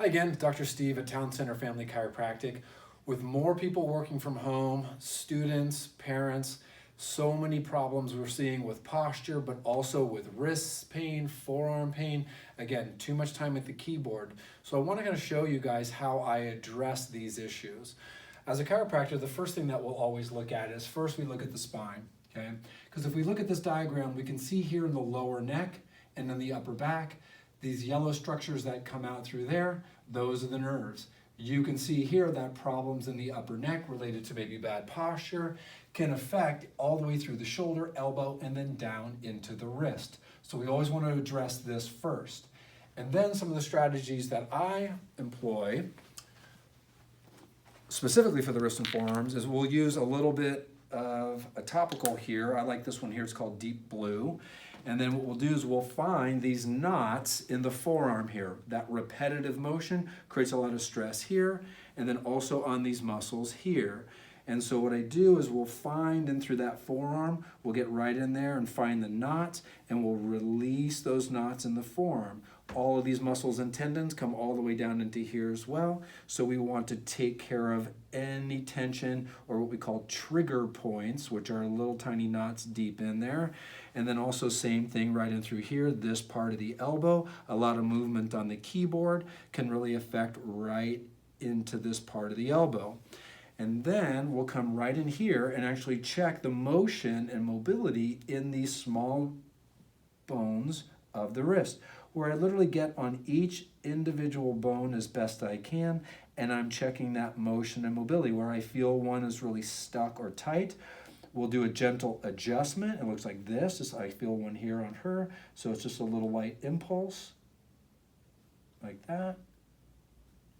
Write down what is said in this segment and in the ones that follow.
Again, Dr. Steve at Town Center Family Chiropractic. With more people working from home, students, parents, so many problems we're seeing with posture, but also with wrist pain, forearm pain. Again, too much time at the keyboard. So I want to show you guys how I address these issues. As a chiropractor, the first thing that we'll always look at is first we look at the spine, okay? Because if we look at this diagram, we can see here in the lower neck and in the upper back, these yellow structures that come out through there, those are the nerves. You can see here that problems in the upper neck related to maybe bad posture can affect all the way through the shoulder, elbow, and then down into the wrist. So we always want to address this first. And then some of the strategies that I employ, specifically for the wrist and forearms, is we'll use a little bit of a topical here. I like this one here, it's called Deep Blue. And then what we'll do is we'll find these knots in the forearm here. That repetitive motion creates a lot of stress here, and then also on these muscles here. And so what I do is we'll find in through that forearm, we'll get right in there and find the knots, and we'll release those knots in the forearm. All of these muscles and tendons come all the way down into here as well. So we want to take care of any tension or what we call trigger points, which are little tiny knots deep in there. And then also same thing right in through here, this part of the elbow. A lot of movement on the keyboard can really affect right into this part of the elbow. And then we'll come right in here and actually check the motion and mobility in these small bones of the wrist, where I literally get on each individual bone as best I can, and I'm checking that motion and mobility. Where I feel one is really stuck or tight, we'll do a gentle adjustment. It looks like this. Just I feel one here on her, so it's just a little light impulse, like that,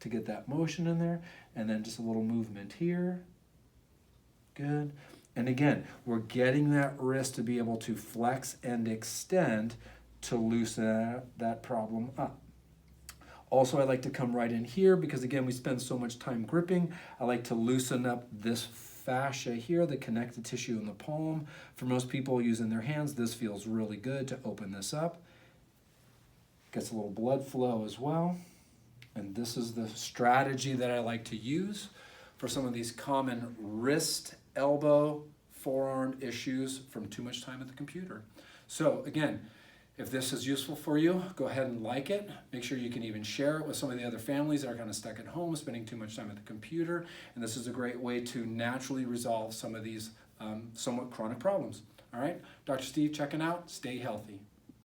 to get that motion in there, and then just a little movement here. Good. And again, we're getting that wrist to be able to flex and extend to loosen that problem up. Also, I like to come right in here because again, we spend so much time gripping. I like to loosen up this fascia here, the connective tissue in the palm. For most people using their hands, this feels really good to open this up. Gets a little blood flow as well. And this is the strategy that I like to use for some of these common wrist, elbow, forearm issues from too much time at the computer. So again, if this is useful for you, go ahead and like it. Make sure you can even share it with some of the other families that are kind of stuck at home, spending too much time at the computer. And this is a great way to naturally resolve some of these somewhat chronic problems. All right, Dr. Steve checking out. Stay healthy.